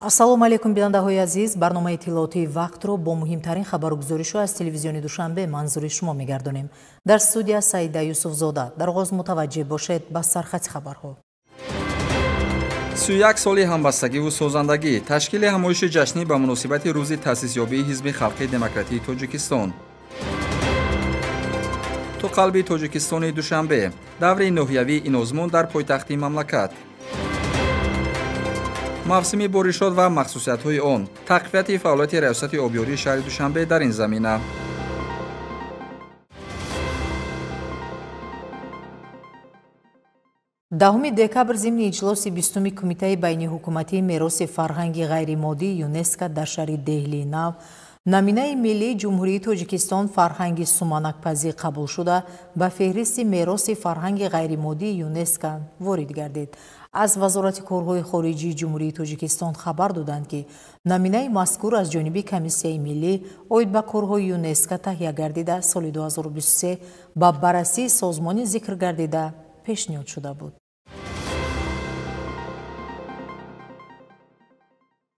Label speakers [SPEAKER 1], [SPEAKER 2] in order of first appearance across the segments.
[SPEAKER 1] ассалому алейкум бинандаҳои азиз, барномаи иттилоотии вақтро бо муҳимтарин хабаргузоришҳо аз телевизиони Душанбе манзури шумо мегардонем. Дар студия Саида Юсуфзода. Дар оғоз мутаваҷҷеҳ бошед ба сархати хабарҳо.
[SPEAKER 2] 31 соли ҳамбастагиву созандагӣ ташкили ҳамоиши ҷашнӣ ба муносибати рӯзи таъсисёбии Ҳизби Халқии Демократии Тоҷикистон. то қалби Тоҷикистони Душанбе даври ноҳиявии инозмон дар пойтахти мамлакат. мавсими боришот ва махсусиятҳои он, тақвияти фаъолияти раёсати обёрии шаҳри Душанбе дар ин замина.
[SPEAKER 1] Даҳуми декабр зимни иҷлоси 20-уми Кумитаи байниҳукуматии мероси фарҳанги ғайримоддии ЮНЕСКО дар шаҳри Деҳлии Нав наминаи миллии Ҷумҳурии Тоҷикистон фарҳанги суманакпазӣ қабул шуда ба феҳристи мероси фарҳанги ғайримоддии ЮНЕСКО ворид гардид. аз Вазорати корҳои хориҷии Ҷумҳурии Тоҷикистон хабар доданд, ки наминаи мазкур аз ҷониби Комиссияи миллӣ оид ба корҳои ЮНЕСКО таҳия гардида соли 2023 ба баррасии созмони зикр гардида пешниҳод шуда буд.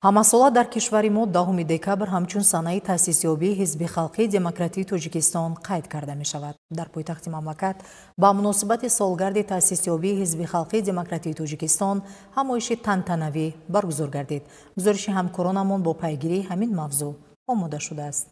[SPEAKER 1] ҳамасола дар кишвари мо 10 декабр ҳамчун санаи таъсисёбии Ҳизби Халқии Демократии Тоҷикистон қайд карда мешавад. дар пойтахти мамлакат ба муносибати солгарди таъсисёбии Ҳизби Халқии Демократии Тоҷикистон ҳамоиши тантанавӣ баргузор гардид. гузориши ҳамкоронамон бо пайгирии ҳамин мавзӯъ омода шудааст.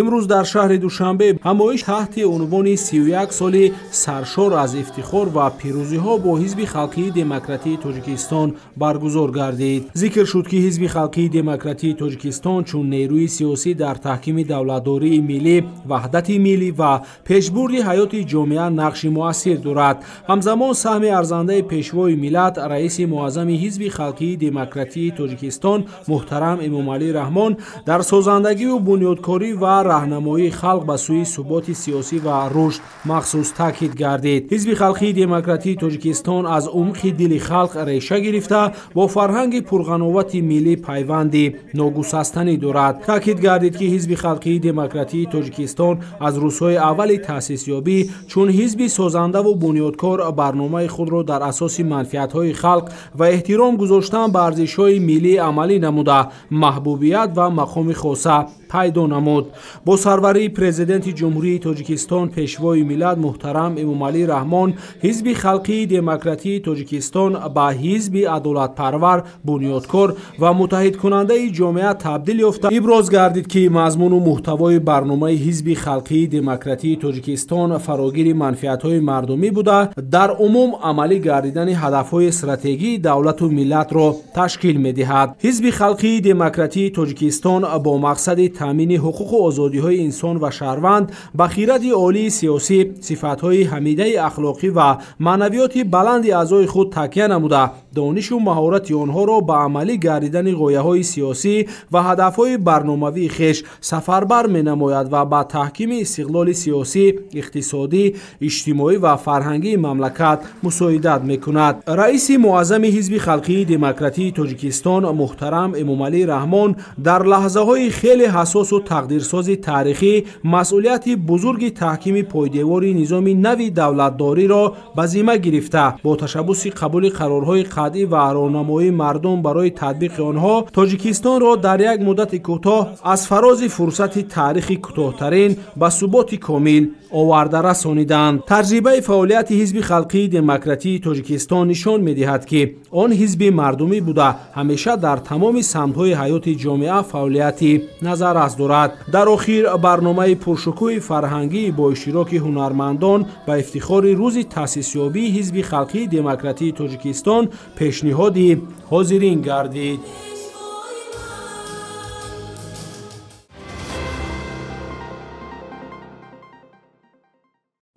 [SPEAKER 3] имрӯз дар шаҳри Душанбе ҳамоиш таҳти унвони 31 соли саршор аз ифтихор ва пирӯзиҳо бо Ҳизби Халқии Демократии Тоҷикистон баргузор гардид. зикр шуд, ки Ҳизби Халқии Демократии Тоҷикистон чун нерӯи сиёсӣ дар таҳкими давлатдории миллӣ, ваҳдати миллӣ ва пешбурди ҳаёти ҷомеа нақши муассир дорад. ҳамзамон саҳми арзандаи пешвои миллат, раиси муаззами Ҳизби Халқии Демократии Тоҷикистон муҳтарам Эмомалӣ Раҳмон дар созандагиву бунёдкорӣ ва раҳнамоии халқ ба сӯи суботи сиёсӣ ва рушд махсус таъкид гардид. Ҳизби Халқии Демократии Тоҷикистон аз умқи дили халқ реша гирифта бо фарҳанги пурғановати миллӣ пайванди ногусастанӣ дорад. таъкид гардид, ки Ҳизби Халқии Демократии Тоҷикистон аз рӯзҳои аввали таъсисёбӣ чун ҳизби созандаву бунёдкор барномаи худро дар асоси манфиатҳои халқ ва эҳтиром гузоштан ба арзишҳои миллӣ амалӣ намуда, маҳбубият ва мақоми хоса пайдо намуд. бо сарварии президенти Ҷумҳурии Тоҷикистон пешвои миллат муҳтарам Эмомалӣ Раҳмон, Ҳизби Халқии Демократии Тоҷикистон ба ҳизби адолатпарвар, бунёдкор ва муттаҳидкунандаи ҷомеа табдил ёфта, иброз гардид, ки мазмуну муҳтавои барномаи Ҳизби Халқии Демократии Тоҷикистон фарогири манфиатҳои мардумӣ буда, дар умум амалӣ гардидани ҳадафҳои стратегии давлату миллатро ташкил медиҳад. Ҳизби Халқии Демократии Тоҷикистон бо мақсади таъмини ҳуқуқу озодиҳои инсон ва шаҳрванд ба хирати олии сиёсӣ, сифатҳои ҳамидаи ахлоқӣ ва маънавиёти баланди аъзои худ такя намуда, донишу маҳорати онҳоро ба амалӣ гардидани ғояҳои сиёсӣ ва ҳадафҳои барномавии хеш сафарбар менамояд ва ба таҳкими истиқлоли сиёсӣ, иқтисодӣ, иҷтимоӣ ва фарҳангии мамлакат мусоидат мекунад. раиси муаззами Ҳизби Халқии Демократии Тоҷикистон муҳтарам Эмомалӣ Раҳмон дар лаҳзаҳои хеле ҳассосу тақдирсози таърихӣ масъулияти бузурги таҳкими пойдевори низоми нави давлатдориро ба зимма гирифта, бо ташаббуси қабули қарорҳои қатъӣ ва роҳнамоии мардум барои татбиқи онҳо, Тоҷикистонро дар як муддати кӯтоҳ аз фарози фурсати таърихи кӯтоҳтарин ба суботи комил оварда расониданд. таҷрибаи фаъолияти Ҳизби Халқии Демократии Тоҷикистон нишон медиҳад, ки он ҳизби мардумӣ буда, ҳамеша дар тамоми самтҳои ҳаёти ҷомеа фаъолияти назаррас дорад. дар охир барномаи пуршукӯҳи фарҳангӣ бо иштироки ҳунармандон ба ифтихори рӯзи таъсисёбии Ҳизби Халқии Демократии Тоҷикистон пешниҳоди ҳозирин гардид.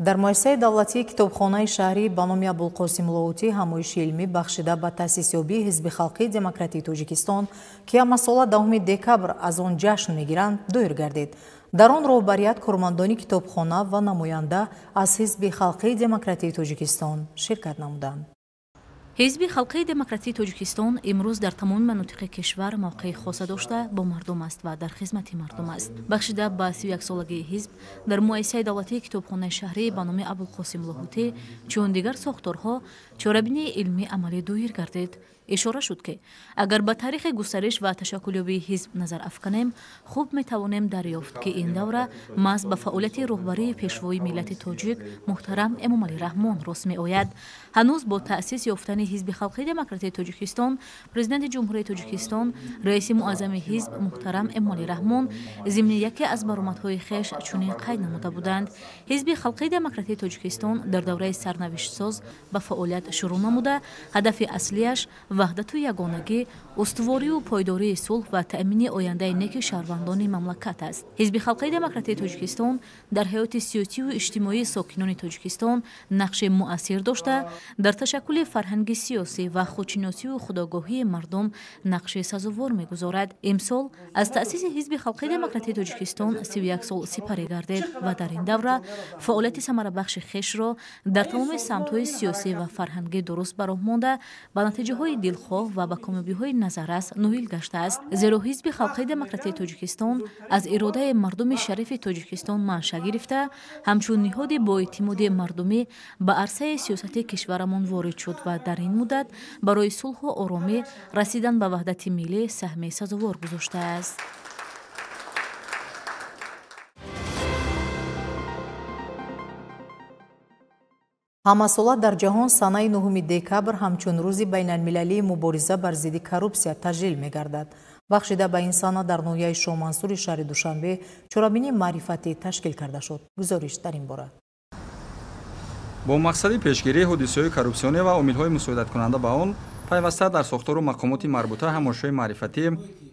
[SPEAKER 1] дар муассисаи давлатии китобхонаи шаҳрӣ ба номи Абулқосим Лоутӣ ҳамоиши илмӣ бахшида ба таъсисёбии Ҳизби Халқии Демократии Тоҷикистон, ки ҳамасола 10 декабр аз он ҷашн мегиранд, доир гардид. дар он роҳбарият, кормандони китобхона ва намоянда аз Ҳизби Халқии Демократии Тоҷикистон ширкат намуданд.
[SPEAKER 4] ҳизби халқии демократии тоҷикистон имрӯз дар тамоми манотиқи кишвар мавқеи хоса дошта бо мардум аст ва дар хизмати мардум аст. бахшида ба 31-солагии ҳизб дар муассисаи давлатии китобхонаи шаҳрӣ ба номи Абулқосим Лоҳутӣ чун дигар сохторҳо чорабинии илмӣ амалӣ доир гардид. ишора шуд ки агар ба таърихи густариш ва ташаккулёбии ҳизб назар афканем, хуб метавонем дарёфт ки ин давра маҳз ба фаъолияти роҳбарии пешвои миллати тоҷик муҳтарам Эмомалӣ Раҳмон рост меояд. ҳанӯз бо таъсис ёфтани ҳизби халқии демократии тоҷикистон, президенти ҷумҳурияи тоҷикистон, раиси муаззами ҳизб муҳтарам Эмомалӣ Раҳмон зимни яке аз баромадҳои хеш чунин қайд намуда буданд. ҳизби халқии демократии тоҷикистон дар давраи сарнавиштсоз ба фаъолият шурӯъ намуда, ҳадафи аслияш ваҳдату ягонагӣ, устуворию пойдории сулҳ ва таъмини ояндаи неки шаҳрвандони мамлакат аст. ҳизби халқии демократии тоҷикистон дар ҳаёти сиёсию иҷтимоии сокинони тоҷикистон нақши муассир дошта, дар ташаккули фарҳанги сиёсӣ ва худшиносию худогоҳии мардум нақши сазовор мегузорад. имсол аз таъсиси ҳизби халқии демократии тоҷикистон 31 сол сипарӣ гардид ва дар ин давра фаъолияти самарабахши хешро дар тамоми самтҳои сиёсӣ ва фарҳангӣ дуруст бароҳ монда ба натиҷаҳои дилхоҳ ва ба комёбиҳои назаррас ноил гаштааст. зеро ҳизби халқии демократии тоҷикистон аз иродаи мардуми шарифи тоҷикистон маншъа гирифта, ҳамчун ниҳоди боэътимоди мардумӣ ба арсаи сиёсати кишварамон ворид шуд ва дар ин муддат барои сулҳу оромӣ расидан ба ваҳдати миллӣ саҳми сазовор гузоштааст.
[SPEAKER 1] ҳамасола дар ҷаҳон санаи 9 декабр ҳамчун рӯзи байналмилалии мубориза бар зидди коррупсия таҷлил мегардад. бахшида ба ин сана дар ноҳияи шоҳмансури шаҳри Душанбе чорабинии маърифатӣ ташкил карда шуд. гузориш дар ин бора.
[SPEAKER 2] бо мақсади пешгирии ҳодисаҳои коррупсионӣ ва омилҳои мусоидаткунанда ба он, пайваста дар сохтору мақомоти марбута ҳамошҳои маърифатӣ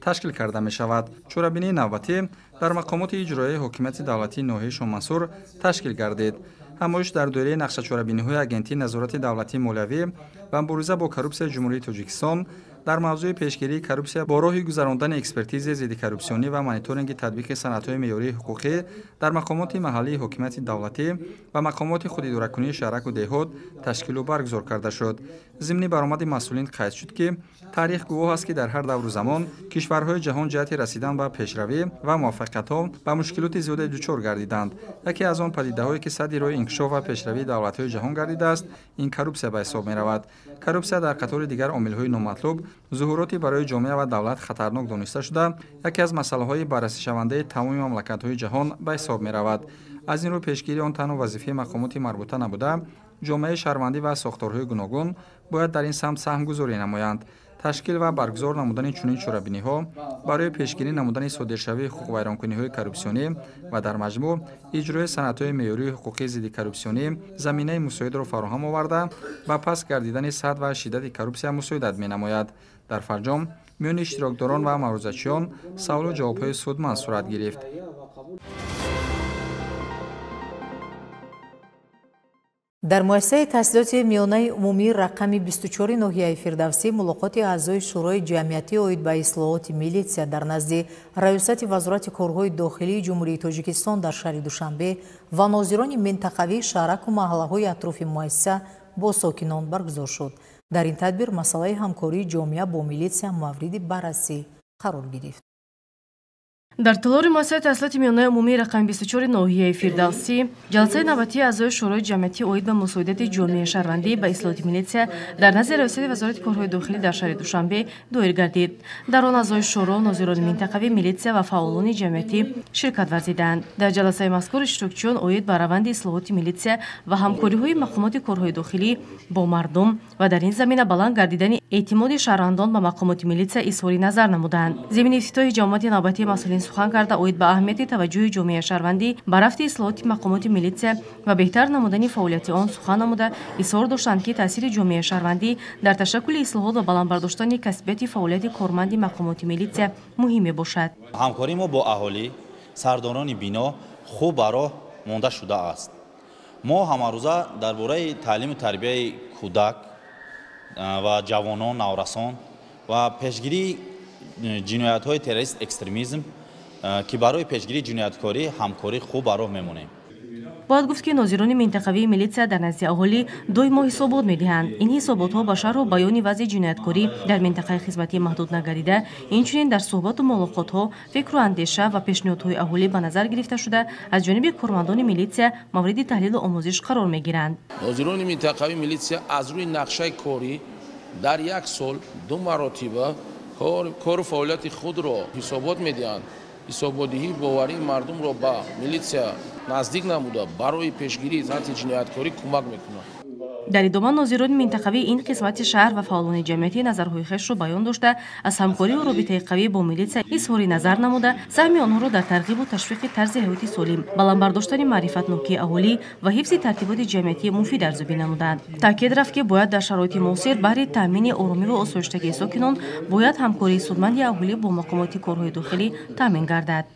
[SPEAKER 2] ташкил карда мешавад. чорабинии навбатӣ дар мақомоти иҷроии ҳокимияти давлатии ноҳияи шоҳмансур ташкил гардид. ҳамоиш дар доираи нақшачорабиниҳои агентии назорати давлатии молиявӣ ва мубориза бо коррупсияи ҷумҳурии тоҷикистон дар мавзӯи пешгирии коррупсия бо роҳи гузарондани экспертизаи зидди коррупсионӣ ва мониторинги татбиқи санадҳои меъёрии ҳуқуқӣ дар мақомоти маҳаллии ҳокимияти давлатӣ ва мақомоти худидоракунии шаҳраку деҳот ташкилу баргузор карда шуд. зимни баромади масъулин қайд шуд ки таърих гувоҳ аст ки дар ҳар давру замон кишварҳои ҷаҳон ҷиҳати расидан ба пешравӣ ва муваффақиятҳо ба мушкилоти зиёде дучор гардиданд. яке аз он падидаҳое ки садди роҳи инкишоф ва пешравии давлатҳои ҷаҳон гардидааст, ин коррупсия ба ҳисоб меравад. коррупсия дар қатори дигар омилҳои номатлуб зуҳуроти барои ҷомеа ва давлат хатарнок дониста шуда, яке аз масъалаҳои баррасишавандаи тамоми мамлакатҳои ҷаҳон ба ҳисоб меравад. аз ин рӯ пешгирии он танҳо вазифаи мақомоти марбута набуда, ҷомеаи шаҳрвандӣ ва сохторҳои гуногун бояд дар ин самт саҳмгузорӣ намоянд. ташкил ва баргузор намудани чунин чорабиниҳо барои пешгирӣ намудани содиршавии ҳуқуқвайронкуниҳои коррупсионӣ ва дар маҷмӯъ иҷрои санадҳои меъёрии ҳуқуқии зидди коррупсионӣ заминаи мусоидро фароҳам оварда ба паст гардидани сатҳ ва шиддати коррупсия мусоидат менамояд. дар фарҷом миёни иштирокдорон ва маърузачиён саволу ҷавобҳои судманд сурат гирифт.
[SPEAKER 1] дар муассисаи таҳсилоти миёнаи умумии рақами 24 ноҳияи Фирдавсӣ мулоқоти аъзои шӯрои ҷамъиятӣ оид ба ислоҳоти милитсия дар назди раёсати вазорати корҳои дохилии ҷумҳурии Тоҷикистон дар шаҳри Душанбе ва нозирони минтақавии шаҳраку маҳаллаҳои атрофи муассиса бо сокинон баргузор шуд. дар ин тадбир масъалаи ҳамкории ҷомеа бо милитсия мавриди баррасӣ қарор гирифт.
[SPEAKER 5] дар толори муассисаи таҳсилоти миёнаи умумии рақами 24 ноҳияи Фирдавсӣ ҷалсаи навбатии аъзои шӯрои ҷамъиятӣ оид ба мусоидати ҷомеаи шаҳрвандӣ ба ислоҳоти милитсия дар назди раёсати вазорати корҳои дохилӣ дар шаҳри Душанбе доир гардид. дар он аъзои шӯро, нозирони минтақавии милитсия ва фаъолони ҷамъиятӣ ширкат варзиданд. дар ҷаласаи мазкур иштирокчиён оид ба раванди ислоҳоти милитсия ва ҳамкориҳои мақомоти корҳои дохилӣ бо мардум ва дар ин замина баланд гардидани эътимоди шаҳрвандон ба мақомоти милитсия изҳори назар намуданд. зимини ифтитоҳи ҷамоати навбатии масъулин сухан карда оид ба аҳамияти таваҷҷӯҳи ҷомеаи шаҳрвандӣ ба рафти ислоҳоти мақомоти милитсия ва беҳтар намудани фаъолияти он сухан намуда изҳор доштанд ки таъсири ҷомеаи шаҳрвандӣ дар ташаккули ислоҳот ва баландбардоштани касбияти фаъолияти корманди мақомоти милитсия муҳим мебошад.
[SPEAKER 6] ҳамкории мо бо аҳолӣ, сардорони бино хуб ба роҳ монда шудааст. мо ҳамарӯза дар бораи таълиму тарбияи кӯдак ва ҷавонон, наврасон ва пешгирии ҷиноятҳои террорист экстремизм ки барои пешгирии ҷинояткорӣ ҳамкорӣ хуб ба роҳ мемонем.
[SPEAKER 5] бояд гуфт ки нозирони минтақавии милитсия дар назди аҳолӣ доимо ҳисобот медиҳанд. ин ҳисоботҳо ба шарҳу баёни вазъи ҷинояткорӣ дар минтақаи хизматӣ маҳдуд нагардида, инчунин дар суҳбату мулоқотҳо фикру андеша ва пешниҳодҳои аҳолӣ ба назар гирифта шуда аз ҷониби кормандони милитсия мавриди таҳлилу омӯзиш қарор мегиранд.
[SPEAKER 7] нозирони минтақавии милитсия аз рӯи нақшаи корӣ дар як сол 2 маротиба кору фаъолияти худро ҳисобот медиҳанд. ҳисоботдиҳии боварии мардумро ба милитсия наздик намуда барои пешгирии сатҳи ҷинояткорӣ кӯмак мекунад.
[SPEAKER 5] дар идома нозирони минтақавии ин қисмати шаҳр ва фаъолони ҷамъиятӣ назарҳои хешро баён дошта, аз ҳамкорию робитаи қавӣ бо милитсия изҳори назар намуда, саҳми онҳоро дар тарғибу ташвиқи тарзи ҳаёти солим, баландбардоштани маърифатнокии аҳолӣ ва ҳифзи тартиботи ҷамъиятӣ муфид арзёбӣ намуданд. таъкид рафт, ки бояд дар шароити муосир баҳри таъмини оромиву осоиштагии сокинон бояд ҳамкории судманди аҳолӣ бо мақомоти корҳои дохилӣ таъмин гардад.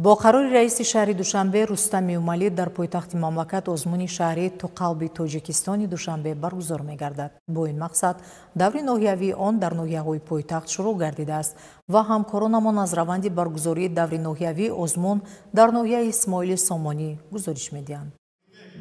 [SPEAKER 1] бо қарори раиси шаҳри Душанбе Рустами Умалӣ дар пойтахти мамлакат озмуни шаҳрӣ ту қалби Тоҷикистони Душанбе баргузор мегардад. бо ин мақсад даври ноҳиявии он дар ноҳияҳои пойтахт шурӯъ гардидааст ва ҳамкоронамон аз раванди баргузории даври ноҳиявии озмун дар ноҳияи Исмоили Сомонӣ гузориш медиҳанд.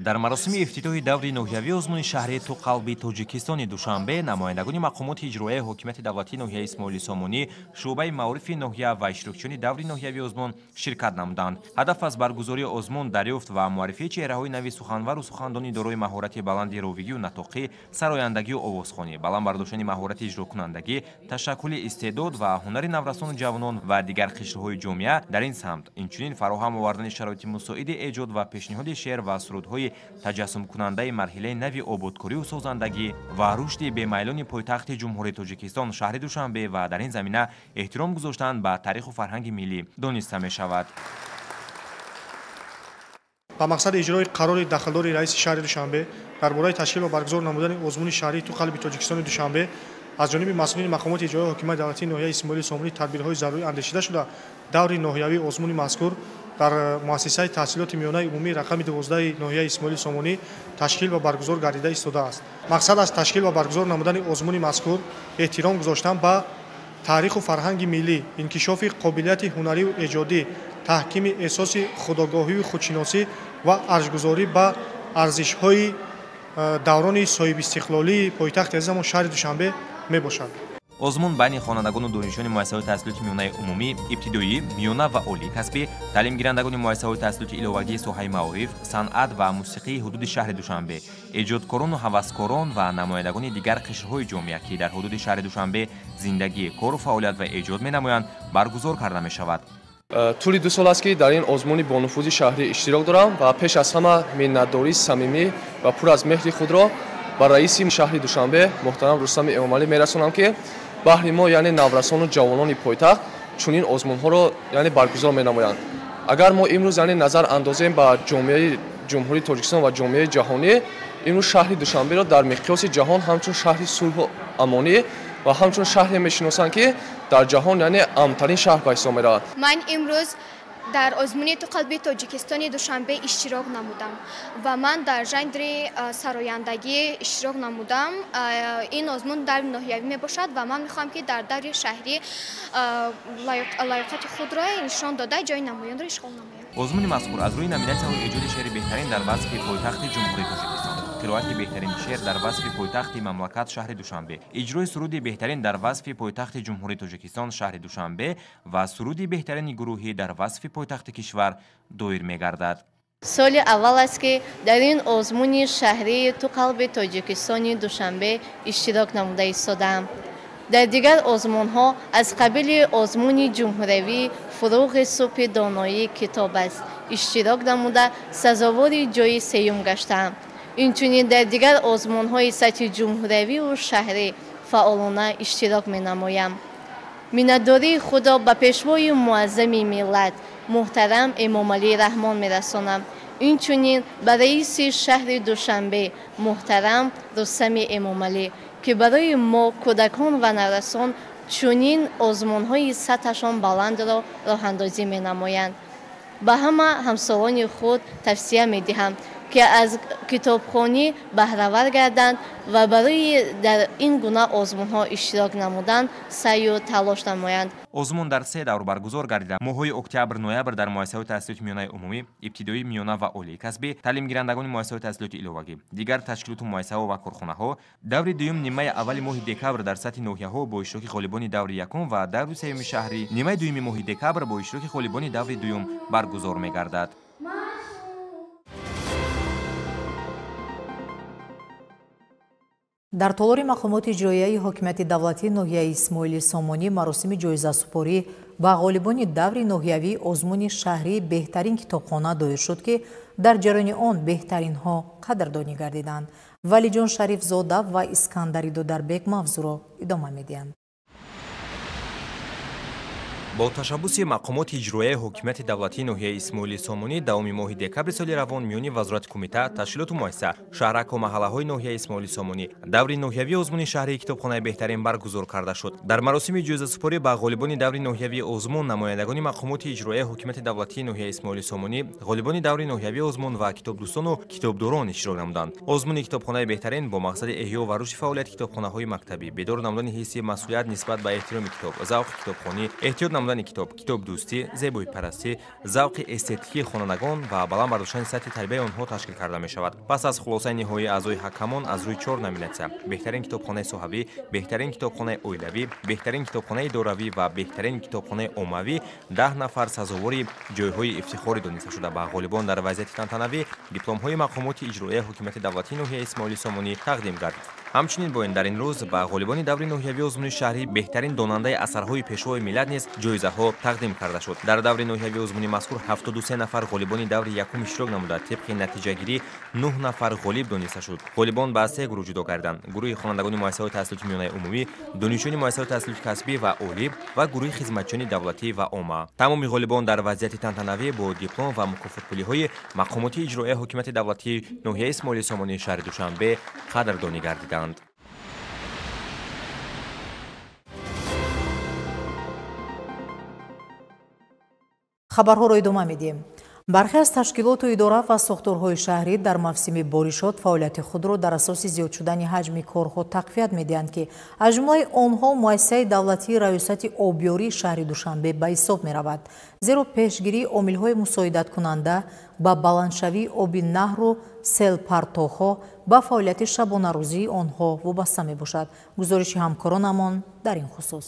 [SPEAKER 8] дар маросими ифтитоҳи даври ноҳиявии озмуни шаҳрӣ ту қалби Тоҷикистони Душанбе намояндагони мақомоти иҷроияи ҳокимияти давлатии ноҳияи Исмоили Сомонӣ, шуъбаи маорифи ноҳия ва иштирокчиёни даври ноҳиявии озмун ширкат намуданд. ҳадаф аз баргузории озмун дарёфт ва муаррифии чеҳраҳои нави суханвару сухандони дорои маҳорати баланди ровигию натоқӣ, сарояндагию овозхонӣ, баландбардоштани маҳорати иҷрокунандагӣ, ташаккули истеъдод ва ҳунари наврасони ҷавонон ва дигар қишрҳои ҷомеа дар ин самт, инчунин фароҳам овардани шароити мусоиди эҷод ва пешниҳоди шеър ва сурудҳои таҷассумкунандаи марҳилаи нави ободкорию созандагӣ ва рушди бемайлони пойтахти ҷумҳурии Тоҷикистон шаҳри Душанбе ва дар ин замина эҳтиром гузоштан ба таъриху фарҳанги миллӣ дониста мешавад.
[SPEAKER 9] ба мақсади иҷрои қарори дахлдори раиси шаҳри Душанбе дар бораи ташкил ва баргузор намудани озмуни шаҳрии ту қалби Тоҷикистони Душанбе аз ҷониби масъулини мақомоти иҷроии ҳокимияти давлатии ноҳияи Исмоили Сомонӣ тадбирҳои зарурӣ андешида шуда даври ноҳиявии озмуни мазкур дар муассисаи таҳсилоти миёнаи умумии рақами 12 ноҳияи Исмоили Сомонӣ ташкил ва баргузор гардида истодааст. мақсад аз ташкил ва баргузор намудани озмуни мазкур эҳтиром гузоштан ба таъриху фарҳанги миллӣ, инкишофи қобилияти ҳунариву эҷодӣ, таҳкими эҳсоси худогоҳиву худшиносӣ ва арзгузорӣ ба арзишҳои даврони соҳибистиқлолии пойтахти азизамон шаҳри Душанбе мебошад.
[SPEAKER 8] озмун байни хонандагону донишҷӯёни муассисаҳои таҳсилоти миёнаи умумӣ, ибтидоӣ, миёна ва олӣ касбӣ, таълимгирандагони муассисаҳои таҳсилоти иловагии соҳаи маориф, санъат ва мусиқии ҳудуди шаҳри Душанбе, эҷодкорону ҳаваскорон ва намояндагони дигар қишрҳои ҷомеа, ки дар ҳудуди шаҳри Душанбе зиндагӣ, кору фаъолият ва эҷод менамоянд, баргузор карда мешавад.
[SPEAKER 10] тӯли 2 сол аст, ки дар ин озмуни бонуфузи шаҳрӣ иштирок дорам ва пеш аз ҳама миннатдории самимӣ ва пур аз меҳри худро ба раиси шаҳри Душанбе муҳтарам Рустами Эмомалӣ мерасонам, ки баҳри мо яъне наврасону ҷавонони пойтахт чунин озмунҳоро яъне баргузор менамоянд. агар мо имрӯз яъне назар андозем ба ҷомеаи ҷумҳурии Тоҷикистон ва ҷомеаи ҷаҳонӣ, имрӯз шаҳри Душанберо дар миқёси ҷаҳон ҳамчун шаҳри сулҳу амонӣ ва ҳамчун шаҳре мешиносанд, ки дар ҷаҳон яъне амнтарин шаҳр ба ҳисоб меравад.
[SPEAKER 11] ман имрӯз дар озмуни ту қалби Тоҷикистони Душанбе иштирок намудам ва ман дар жанри сарояндагӣ иштирок намудам. ин озмун даври ноҳиявӣ мебошад ва ман мехоҳам, ки дар даври шаҳрӣ лаёқати худро нишон дода ҷои намоёнро ишғол намоям.
[SPEAKER 8] озмуни мазкур аз рӯи номинатсияҳои эҷоди шеъри беҳтарин дар васфи пойтахти ҷумҳурии Тоҷикистон, қироати беҳтарин шеър дар васфи пойтахти мамлакат шаҳри Душанбе, иҷрои суруди беҳтарин дар васфи пойтахти ҷумҳурии Тоҷикистон шаҳри Душанбе ва суруди беҳтарини гурӯҳӣ дар васфи пойтахти кишвар доир мегардад.
[SPEAKER 12] соли аввал аст, ки дар ин озмуни шаҳрии ту қалби Тоҷикистони Душанбе иштирок намуда истодам. дар дигар озмунҳо аз қабили озмуни ҷумҳуравӣ фуруғи субҳи доноии китоб аст иштирок намуда сазовори ҷои сеюм гаштаам. инчунин дар дигар озмунҳои сатҳи ҷумҳуравию шаҳрӣ фаъолона иштирок менамоям. миннатдории худро ба пешвои муаззами миллат муҳтарам Эмомалӣ Раҳмон мерасонам. инчунин ба раиси шаҳри Душанбе муҳтарам Рустами Эмомалӣ, ки барои мо кӯдакон ва наврасон чунин озмунҳои сатҳашон баландро роҳандозӣ менамоянд. ба ҳама ҳамсолони худ тавсия медиҳам, ки аз китобхонӣ баҳравар гарданд ва барои дар ин гуна озмунҳо иштирок намудан саъю талош намоянд.
[SPEAKER 8] озмун дар 3 давр баргузор гардида моҳҳои октябр-ноябр дар муассисаҳои таҳсилоти миёнаи умумӣ, ибтидоӣ, миёна ва олии касбӣ, таълимгирандагони муассисаҳои таҳсилоти иловагӣ, дигар ташкилоту муассисаҳо ва корхонаҳо, даври дуюм нимаи аввали моҳи декабр дар сатҳи ноҳияҳо бо иштироки ғолибони даври якум ва даври сеюми шаҳрӣ нимаи дуюми моҳи декабр бо иштироки ғолибони даври дуюм баргузор мегардад. 2 соли 2 моҳи 9 рӯзи 15 май 2023 дар ҳамин ҷо ба ҳамроҳии ҷалсаи навбатии пешгирии ҳизб дар муассисаи таҳсилоти миёнаи умумӣ ибтидоӣ, миёна ва олӣ касбӣ таълимгирандагони муассисаҳои таҳсилоти иловагӣ, дигар ташкилоту муассисаҳо ва корхонаҳо даври сеюми шаҳрӣ нимаи дуюми моҳи декабр бо иштироки ғолибони даври якум ва даври сеюми шаҳрӣ нимаи дуюми моҳи декабр бо иштироки ғолибони даври дуюм баргузор мегардад.
[SPEAKER 1] дар толори мақомоти иҷроияи ҳокимияти давлатии ноҳияи исмоили сомонӣ маросими ҷоизасупорӣ ба ғолибони даври ноҳиявии озмуни шаҳрии беҳтарин китобхона доир шуд, ки дар ҷарони он беҳтаринҳо қадрдонӣ гардиданд. Валиҷон Шарифзода ва Искандари Додарбек мавзӯъро идома медиҳанд.
[SPEAKER 8] бо ташаббуси мақомоти иҷроияи ҳокимияти давлатии ноҳияи исмоили сомонӣ давоми моҳи декабри соли равон миёни вазорати кумита, ташкилоту муассиса, шаҳраку маҳаллаҳои ноҳияи исмоили сомонӣ даври ноҳиявии озмуни шаҳрии китобхонаи беҳтарин баргузор карда шуд. дар маросими ҷоизасупорӣ ба ғолибони даври ноҳиявии озмун намояндагони мақомоти иҷроияи ҳокимияти давлатии ноҳияи исмоили сомонӣ, ғолибони даври ноҳиявии озмун ва китобдӯстону китобдорон иштирок намуданд. озмуни китобхонаи беҳтарин бо мақсади эҳё ва рушди фаъолияти китобхонаҳои мактабӣ, бедор намудани ҳисси масъулият нисбат ба эҳтироми китоб, завқи китобхонӣ, эҳтиёт намудани китоб, китобдӯстӣ, зебоипарастӣ, завқи эстетикии хонандагон ва баланд бардоштани сатҳи тарбияи онҳо ташкил карда мешавад. пас аз хулосаи ниҳоии аъзои ҳакамон аз рӯи 4 номинатсия: беҳтарин китобхонаи соҳавӣ, беҳтарин китобхонаи оилавӣ, беҳтарин китобхонаи идоравӣ ва беҳтарин китобхонаи оммавӣ 10 нафар сазовори ҷойҳои ифтихорӣ дониста шуда ба ғолибон дар вазъияти тантанавӣ дипломҳои мақомоти иҷроияи ҳокимияти давлатии ноҳияи исмоили сомонӣ тақдим гардид. ҳамчунин бо ин дар ин рӯз ба ғолибони даври ноҳиявии озмуни шаҳрӣ беҳтарин донандаи асарҳои пешвои миллат низ ҷоизаҳо тақдим карда шуд. дар даври ноҳиявии озмуни мазкур 73 нафар ғолибони даври якум иштирок намуда, тибқи натиҷагирӣ 9 нафар ғолиб дониста шуд. ғолибон ба 3 гурӯҳ ҷудо гардиданд: гурӯҳи хонандагони муассисаҳои таҳсилоти миёнаи умумӣ, донишҷӯёни муассисаҳои таҳсилоти касбӣ ва олӣ ва гурӯҳи хизматчиёни давлатӣ ва омма. тамоми ғолибон дар вазъияти тантанавӣ бо диплом ва мукофотпулиҳои мақомоти иҷроияи ҳокимияти давлатии ноҳияи исмоили сомонии шаҳри Душанбе қадрдонӣ гардиданд.
[SPEAKER 1] хабарҳоро идома медиҳем. бархе аз ташкилоту идора ва сохторҳои шаҳрӣ дар мавсими боришот фаъолияти худро дар асоси зиёд шудани ҳаҷми корҳо тақвият медиҳанд, ки аз ҷумлаи онҳо муассисаи давлатии раёсати обёрии шаҳри Душанбе ба ҳисоб меравад, зеро пешгирии омилҳои мусоидаткунанда ба баландшавии оби наҳру селпартоҳҳо ба фаъолияти шабонарӯзии онҳо вобаста мебошад. гузориши ҳамкоронамон дар ин хусус.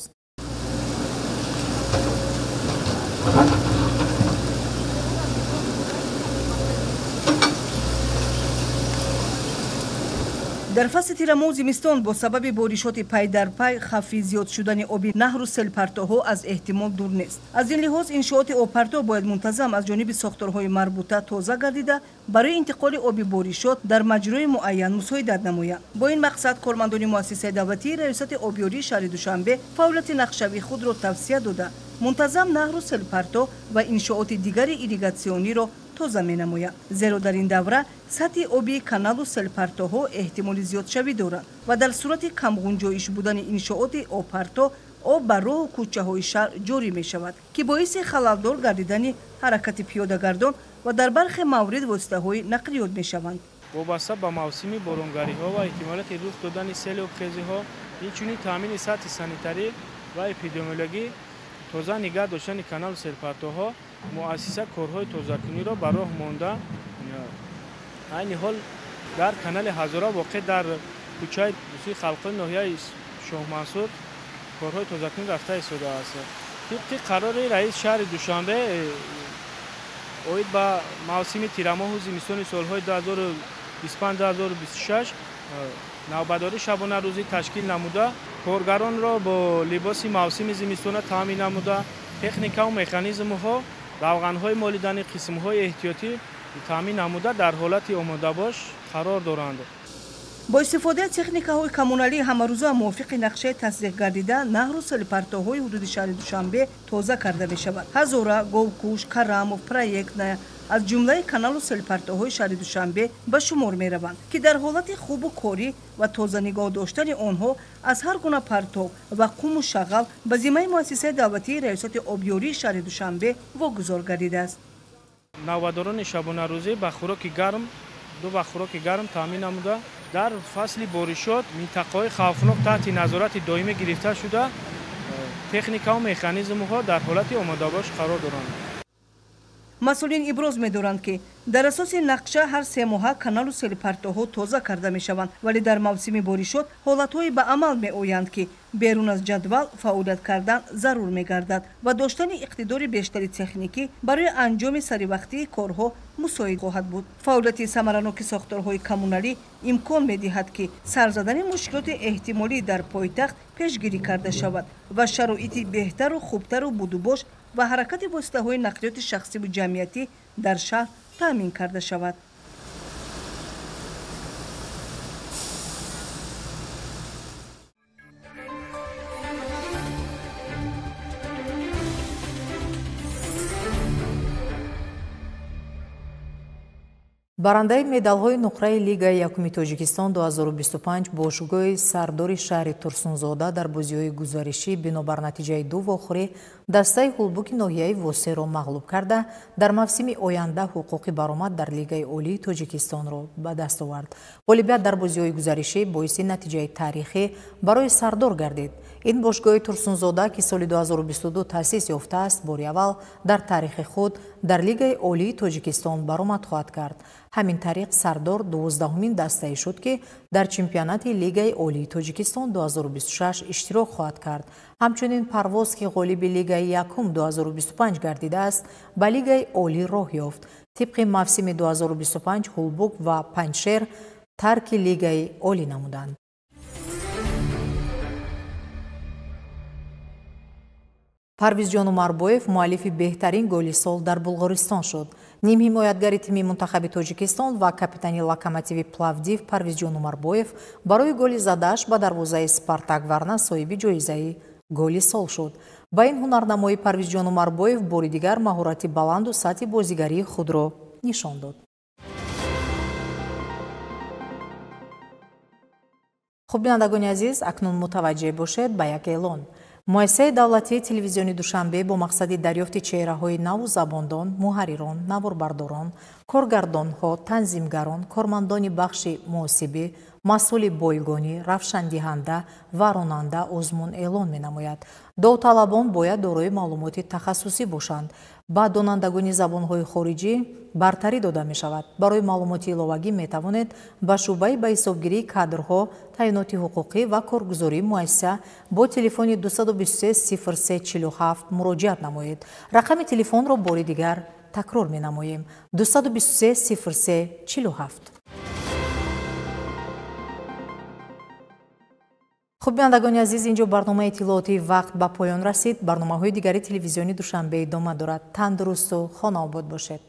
[SPEAKER 13] дар фасли тирамоҳ зимистон бо сабаби боришоти пай дар пай хавфи зиёд шудани оби наҳру селпартоҳо аз эҳтимол дур нест. аз ин лиҳоз иншооти обпартоҳ бояд мунтазам аз ҷониби сохторҳои марбута тоза гардида барои интиқоли оби боришот дар маҷрои муайян мусоидат намоянд. бо ин мақсад кормандони муассисаи давлатии раёсати обёрии шаҳри Душанбе фаъолияти нақшавии худро тавсия дода мунтазам наҳру селпартоҳ ва иншооти дигари ирригатсиониро тоза менамояд, зеро дар ин давра сатҳи оби каналу селпартоҳо эҳтимоли зиёдшавӣ дорад ва дар сурати камғунҷоиш будани иншооти обпартоҳ об ба роҳу кӯчаҳои шаҳр ҷорӣ мешавад, ки боиси халалдор гардидани ҳаракати пиёдагардон ва дар бархе маврид воситаҳои нақлиёт мешаванд.
[SPEAKER 14] вобаста ба мавсими боронгариҳо ва эҳтимолияти рух додани селобхезиҳо, инчунин таъмини сатҳи санитарӣ ва эпидемиологӣ, тоза нигаҳ доштани каналу селпартоҳо, муассиса корҳои тозакуниро ба роҳ монда. айни ҳол дар канали ҳазора воқеъ дар кӯчаи Русии халқои ноҳияи Шоҳмансур корҳои тозакунӣ рафта истодааст. тибқи қарори раис шаҳри Душанбе оид ба мавсими тирамоҳу зимистони солҳои 2025-2026 навбадори шабонарӯзӣ ташкил намуда, коргаронро бо либоси мавсими зимистона таъмин намуда, техникаву механизмҳо, равғанҳои молидани қисмҳои эҳтиётӣ таъмин намуда дар ҳолати омодабош қарор доранд.
[SPEAKER 13] бо истифодаи техникаҳои коммуналии ҳамарӯза мувофиқи нақшаи тасдиқ гардида наҳру селпартоҳҳои ҳудуди шаҳри Душанбе тоза карда мешавад. ҳазора, говкуш, карамов, проектная аз ҷумлаи каналу селпартоҳҳои шаҳри Душанбе ба шумор мераванд, ки дар ҳолати хубу корӣ ва тоза нигоҳ доштани онҳо аз ҳар гуна партов ва қуму шағал ба зиммаи муассисаи давлатии раёсати обёрии шаҳри Душанбе вогузор гардидааст.
[SPEAKER 14] навбадорони шабонарӯзӣ ба хӯроки гарм, ду ба хӯроки гарм таъмин намуда, дар фасли боришот минтақаҳои хавфнок таҳти назорати доимӣ гирифта шуда, техникаву механизмҳо дар ҳолати омодабош қарор доранд.
[SPEAKER 13] масъулин иброз медоранд, ки дар асоси нақша ҳар 3 моҳа каналу селпартоҳо тоза карда мешаванд, вале дар мавсими боришот ҳолатҳое ба амал меоянд ки берун аз ҷадвал фаъолият кардан зарур мегардад ва доштани иқтидори бештари техникӣ барои анҷоми саривақтии корҳо мусоид хоҳад буд. Фаъолияти самараноки сохторҳои коммуналӣ имкон медиҳад ки сар задани мушкилоти эҳтимолӣ дар пойтахт пешгирӣ карда шавад ва шароити беҳтару хубтару будубош ва ҳаракати воситаҳои нақлиёти шахсиву ҷамъиятӣ дар шаҳр таъмин карда шавад.
[SPEAKER 1] барандаи медалҳои нуқраи Лигаи Якуми Тоҷикистон 2025 бошгӯҳи сардори шаҳри Турсунзода дар бозиҳои гузаришӣ бинобар натиҷаи 2 вохӯрӣ дастаи ҳулбуки ноҳияи Восеро мағлуб карда дар мавсими оянда ҳуқуқи баромад дар Лигаи Олии Тоҷикистонро ба даст овард. Ғолибият дар бозиҳои гузаришӣ боиси натиҷаи таърихӣ барои Сардор гардид. Ин бошгӯҳи Турсунзода ки соли 2022 таъсис ёфтааст, бори аввал дар таърихи худ дар Лигаи Олии Тоҷикистон баромад хоҳад кард. ҳамин тариқ Сардор 12-умин дастае шуд ки дар чемпионати Лигаи Олии Тоҷикистон 2026 иштирок хоҳад кард. ҳамчунин Парвоз ки ғолиби Лигаи Якум 2025 гардидааст, ба Лигаи Олӣ роҳ ёфт. тибқи мавсими 2025 ҳулбук ва Панҷшер тарки Лигаи Олӣ намуданд. Парвизҷон Умарбоев муаллифи беҳтарин голи сол дар Булғористон шуд. Нимҳимоятгари тими мунтахаби Тоҷикистон ва капитани Локомотиви Пловдив Парвизҷон Умарбоев барои голи задааш ба дарвозаи Спартак Варна соҳиби ҷоизаи голи сол шуд. Ба ин ҳунарнамои Парвизҷон Умарбоев бори дигар маҳорати баланду сатҳи бозигарии худро нишон дод. хуб бинандагони азиз, акнун мутаваҷҷеҳ бошед ба як эълон. муассисаи давлатии телевизиони Душанбе бо мақсади дарёфти чеҳраҳои наву забондон, муҳаррирон, наворбардорон, коргардонҳо, танзимгарон, кормандони бахши муҳосибӣ, масъули бойгонӣ, равшандиҳанда ва ронанда озмун эълон менамояд. Довталабон бояд дорои маълумоти тахассусӣ бошанд. ба донандагони забонҳои хориҷӣ бартарӣ дода мешавад. Барои маълумоти иловагӣ метавонед ба шуъбаи ба ҳисобгирии кадрҳо, таъйиноти ҳуқуқӣ ва коргузории муассиса бо телефони 223 0347 муроҷиат намоед. рақами телефонро бори дигар такрор менамоем: 223 0347. хуб бинандагони азиз, инҷо барномаи иттилооти вақт ба поён расид. барномаҳои дигари телевизиони Душанбе идома дорад. Тандурусту хонаобод бошед.